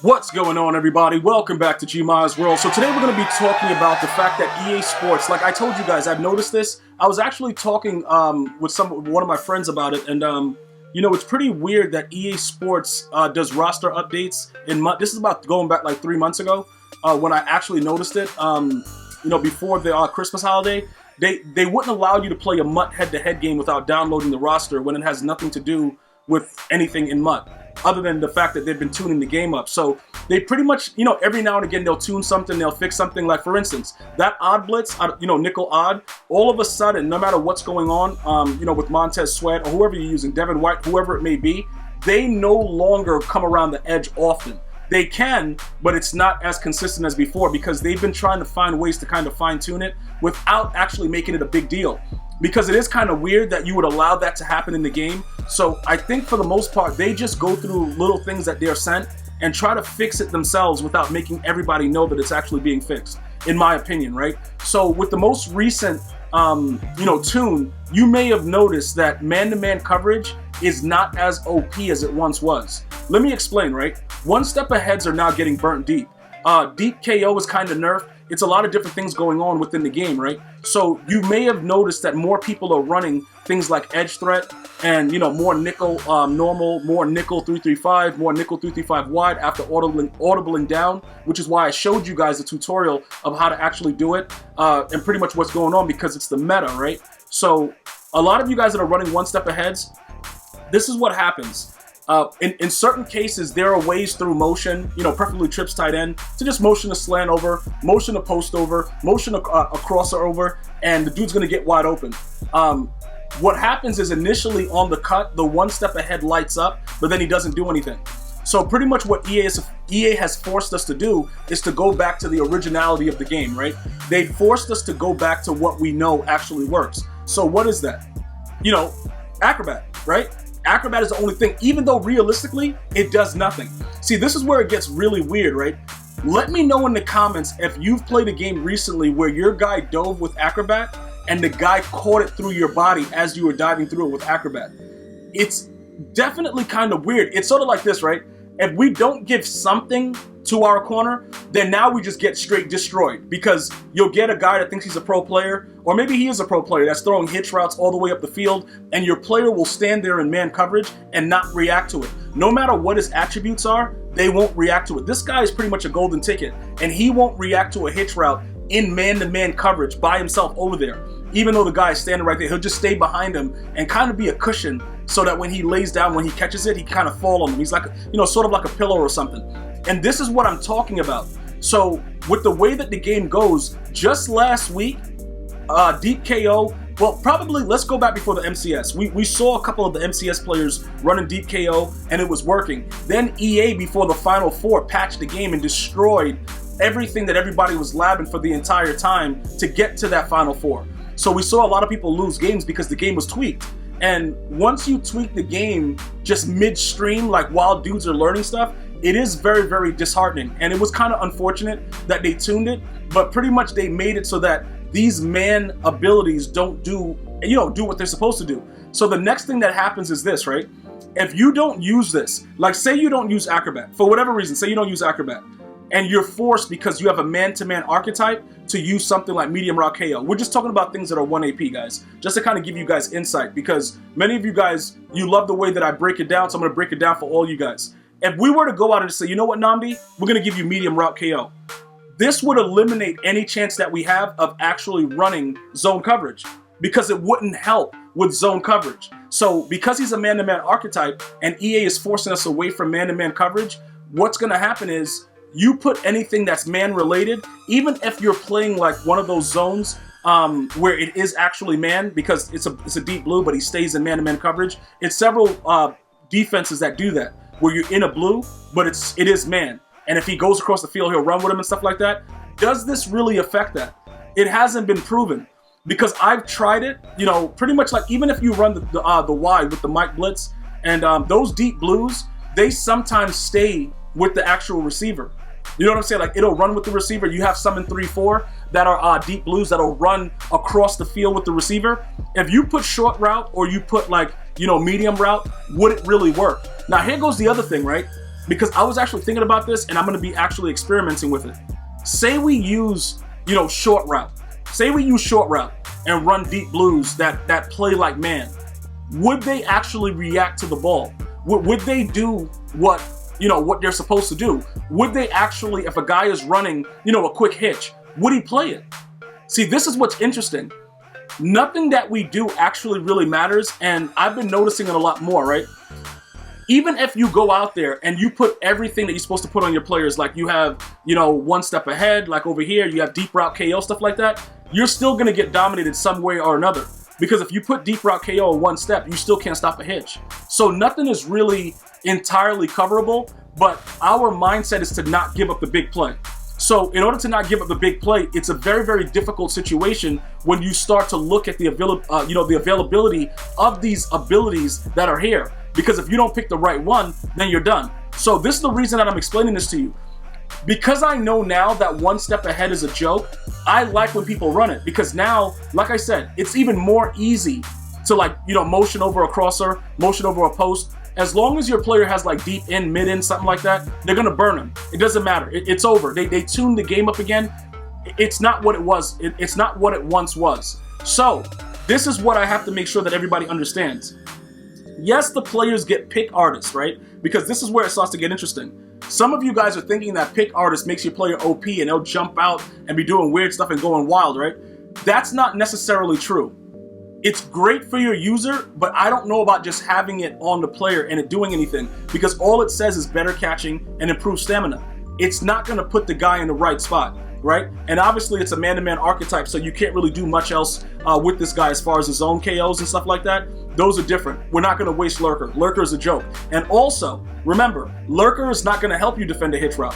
What's going on, everybody? Welcome back to GmiasWorld. So today we're going to be talking about the fact that EA Sports, like I told you guys, I've noticed this. I was actually talking with one of my friends about it, and you know, it's pretty weird that EA Sports does roster updates in month. This is about going back like 3 months ago when I actually noticed it. You know, before the Christmas holiday, they wouldn't allow you to play a MUT head-to-head game without downloading the roster when it has nothing to do with anything in MUT, other than the fact that they've been tuning the game up. So they pretty much, you know, every now and again they'll tune something, they'll fix something. Like for instance, that odd blitz, you know, nickel odd, all of a sudden, no matter what's going on, you know, with Montez Sweat or whoever you're using, Devin White, whoever it may be, they no longer come around the edge often. They can, but it's not as consistent as before because they've been trying to find ways to kind of fine tune it without actually making it a big deal. Because it is kind of weird that you would allow that to happen in the game. So I think for the most part, they just go through little things that they're sent and try to fix it themselves without making everybody know that it's actually being fixed, in my opinion, right? So with the most recent, you know, tune, you may have noticed that man-to-man coverage is not as OP as it once was. Let me explain, right? One step aheads are now getting burnt deep. Deep KO is kind of nerfed. It's a lot of different things going on within the game, right? So you may have noticed that more people are running things like edge threat and, you know, more nickel normal, more nickel 335, more nickel 335 wide after audibling down, which is why I showed you guys a tutorial of how to actually do it and pretty much what's going on because it's the meta, right? So a lot of you guys that are running one step aheads, this is what happens. In certain cases, there are ways through motion, you know, preferably trips tight end, to just motion a slant over, motion a post over, motion a crosser over, and the dude's going to get wide open. What happens is initially on the cut, the one step ahead lights up, but then he doesn't do anything. So pretty much what EA has forced us to do is to go back to the originality of the game, right? They forced us to go back to what we know actually works. So what is that? You know, acrobat, right? Acrobat is the only thing, even though realistically, it does nothing. See, this is where it gets really weird, right? Let me know in the comments if you've played a game recently where your guy dove with acrobat and the guy caught it through your body as you were diving through it with acrobat. It's definitely kind of weird. It's sort of like this, right? If we don't give something to our corner, then now we just get straight destroyed because you'll get a guy that thinks he's a pro player, or maybe he is a pro player that's throwing hitch routes all the way up the field, and your player will stand there in man coverage and not react to it. No matter what his attributes are, they won't react to it. This guy is pretty much a golden ticket, and he won't react to a hitch route in man-to-man coverage by himself over there. Even though the guy is standing right there, he'll just stay behind him and kind of be a cushion so that when he lays down, when he catches it, he kind of fall on him. He's like, you know, sort of like a pillow or something. And this is what I'm talking about. So with the way that the game goes, just last week, Deep KO, well, probably let's go back before the MCS. We saw a couple of the MCS players running Deep KO and it was working. Then EA, before the Final Four, patched the game and destroyed everything that everybody was labbing for the entire time to get to that Final Four. So we saw a lot of people lose games because the game was tweaked. And once you tweak the game just midstream, like while dudes are learning stuff, it is very, very disheartening. And it was kind of unfortunate that they tuned it, but pretty much they made it so that these man abilities don't do what they're supposed to do. So the next thing that happens is this, right? If you don't use this, like say you don't use acrobat, for whatever reason, say you don't use acrobat, and you're forced because you have a man-to-man archetype to use something like medium route KO. We're just talking about things that are 1 AP, guys, just to kind of give you guys insight, because many of you guys, you love the way that I break it down, so I'm going to break it down for all you guys. If we were to go out and say, you know what, Namdi, we're going to give you medium route KO, this would eliminate any chance that we have of actually running zone coverage, because it wouldn't help with zone coverage. So because he's a man-to-man archetype and EA is forcing us away from man-to-man coverage, what's going to happen is you put anything that's man-related, even if you're playing like one of those zones where it is actually man, because it's a deep blue, but he stays in man-to-man coverage. It's several defenses that do that, where you're in a blue, but it is man. And if he goes across the field, he'll run with him and stuff like that. Does this really affect that? It hasn't been proven, because I've tried it. You know, pretty much like even if you run the wide with the Mike Blitz and those deep blues, they sometimes stay with the actual receiver. You know what I'm saying? Like it'll run with the receiver. You have some in 3-4 that are deep blues that'll run across the field with the receiver. If you put short route or you put like, you know, medium route, would it really work? Now here goes the other thing, right? because I was actually thinking about this, and I'm going to be actually experimenting with it. Say we use, you know, short route. Say we use short route and run deep blues that play like man. Would they actually react to the ball? Would they do what, you know, what they're supposed to do? Would they actually, if a guy is running, you know, a quick hitch, would he play it? See, this is what's interesting. Nothing that we do actually really matters, and I've been noticing it a lot more, right? Even if you go out there and you put everything that you're supposed to put on your players, like you have, you know, one step ahead, like over here, you have deep route KO, stuff like that, you're still going to get dominated some way or another. Because if you put deep route KO in one step, you still can't stop a hitch. So nothing is really entirely coverable, but our mindset is to not give up the big play. So in order to not give up the big play, it's a very, very difficult situation when you start to look at the availability of these abilities that are here. Because if you don't pick the right one, then you're done. So this is the reason that I'm explaining this to you. Because I know now that one step ahead is a joke, I like when people run it. Because now, like I said, it's even more easy to, like, you know, motion over a crosser, motion over a post. As long as your player has like deep in, mid in, something like that, they're going to burn them. It doesn't matter. It's over. They tuned the game up again. It's not what it was. It's not what it once was. So this is what I have to make sure that everybody understands. Yes, the players get pick artists, right? Because this is where it starts to get interesting. Some of you guys are thinking that pick artist makes your player OP and they'll jump out and be doing weird stuff and going wild, right? That's not necessarily true. It's great for your user, but I don't know about just having it on the player and it doing anything, because all it says is better catching and improved stamina. It's not going to put the guy in the right spot, right? And obviously it's a man-to-man archetype, so you can't really do much else with this guy as far as his own KOs and stuff like that. Those are different. We're not going to waste Lurker. Lurker is a joke. And also, remember, Lurker is not going to help you defend a hitch route,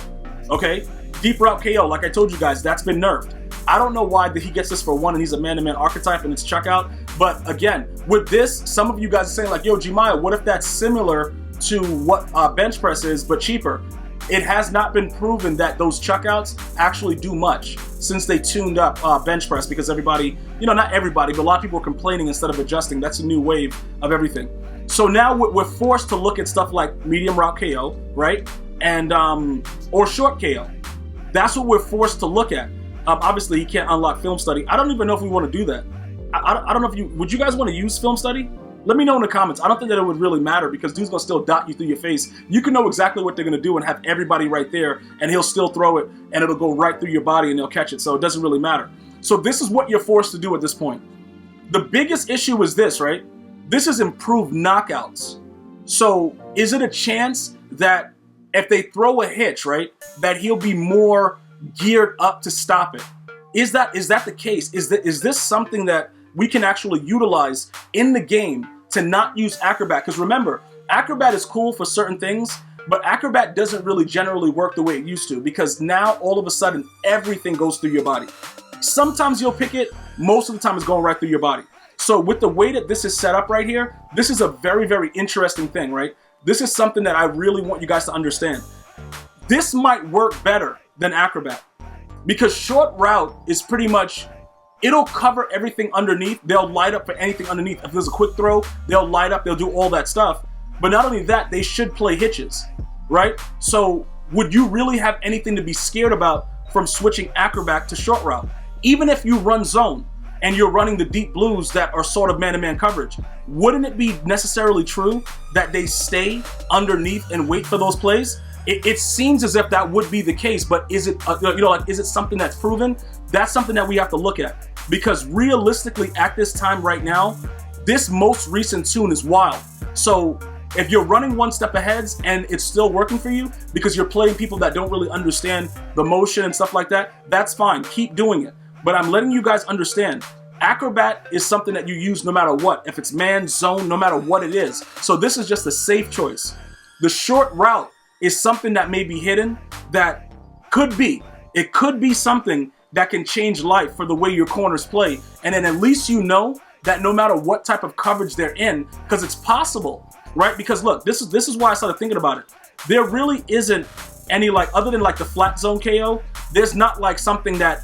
okay? Deep route KO, like I told you guys, that's been nerfed. I don't know why he gets this for one and he's a man-to-man archetype and it's chuck out. But again, with this, some of you guys are saying like, yo, Gmia, what if that's similar to what bench press is, but cheaper? It has not been proven that those chuck outs actually do much since they tuned up bench press, because everybody, you know, not everybody, but a lot of people are complaining instead of adjusting. That's a new wave of everything. So now we're forced to look at stuff like medium route KO, right? And or short KO. That's what we're forced to look at. Obviously, he can't unlock film study. I don't even know if we want to do that. I don't know if would you guys want to use film study? Let me know in the comments. I don't think that it would really matter, because dude's gonna still dot you through your face. You can know exactly what they're gonna do and have everybody right there, and he'll still throw it and it'll go right through your body and they'll catch it. So it doesn't really matter. So this is what you're forced to do at this point. The biggest issue is this, right? This is improved knockouts. So is it a chance that if they throw a hitch, right, that he'll be more geared up to stop it? Is that the case? Is this something that we can actually utilize in the game to not use acrobat? Because remember, acrobat is cool for certain things, but acrobat doesn't really generally work the way it used to, because now all of a sudden everything goes through your body. Sometimes you'll pick it, most of the time it's going right through your body. So with the way that this is set up right here, this is a very, very interesting thing, right? This is something that I really want you guys to understand. This might work better than acrobat, because short route is pretty much, it'll cover everything underneath. They'll light up for anything underneath. If there's a quick throw, they'll light up, they'll do all that stuff. But not only that, they should play hitches, right? So would you really have anything to be scared about from switching acrobat to short route? Even if you run zone and you're running the deep blues that are sort of man-to-man coverage, wouldn't it be necessarily true that they stay underneath and wait for those plays? It seems as if that would be the case, but is it, is it something that's proven? That's something that we have to look at, because realistically at this time right now, this most recent tune is wild. So if you're running one step ahead and it's still working for you because you're playing people that don't really understand the motion and stuff like that, that's fine. Keep doing it. But I'm letting you guys understand, acrobat is something that you use no matter what. If it's man, zone, no matter what it is. So this is just a safe choice. The short route is something that may be hidden, that could be. It could be something that can change life for the way your corners play. And then at least you know that no matter what type of coverage they're in, because it's possible, right? Because look, this is why I started thinking about it. There really isn't any, like, other than like the flat zone KO, there's not like something that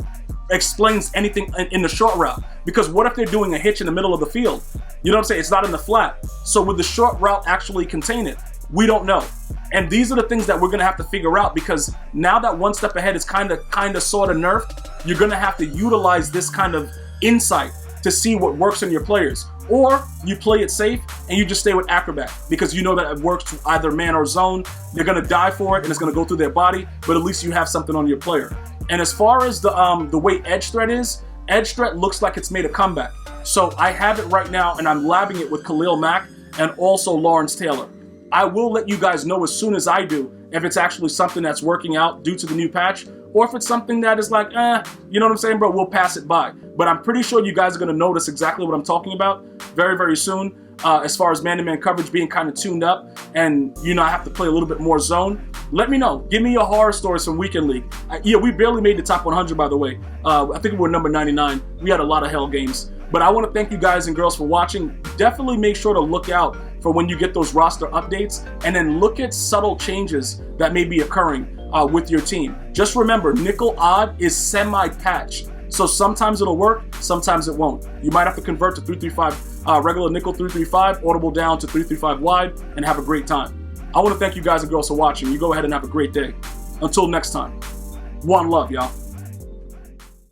explains anything in the short route. Because what if they're doing a hitch in the middle of the field? You know what I'm saying? It's not in the flat. So would the short route actually contain it? We don't know. And these are the things that we're going to have to figure out, because now that one step ahead is kind of sort of nerfed, you're going to have to utilize this kind of insight to see what works in your players. Or you play it safe and you just stay with acrobat, because you know that it works to either man or zone. They're going to die for it and it's going to go through their body, but at least you have something on your player. And as far as the way edge threat is, edge threat looks like it's made a comeback. So I have it right now and I'm labbing it with Khalil Mack and also Lawrence Taylor. I will let you guys know as soon as I do if it's actually something that's working out due to the new patch, or if it's something that is like, you know what I'm saying, bro, we'll pass it by. But I'm pretty sure you guys are going to notice exactly what I'm talking about very, very soon, as far as man-to-man coverage being kind of tuned up, and, you know, I have to play a little bit more zone. Let me know. Give me your horror stories from Weekend League. Yeah, we barely made the top 100, by the way. I think we were number 99. We had a lot of hell games. But I want to thank you guys and girls for watching. Definitely make sure to look out for when you get those roster updates, and then look at subtle changes that may be occurring with your team. Just remember, nickel odd is semi-patched. So sometimes it'll work, sometimes it won't. You might have to convert to 335, regular nickel 335, audible down to 335 wide, and have a great time. I want to thank you guys and girls for watching. You go ahead and have a great day. Until next time, one love, y'all.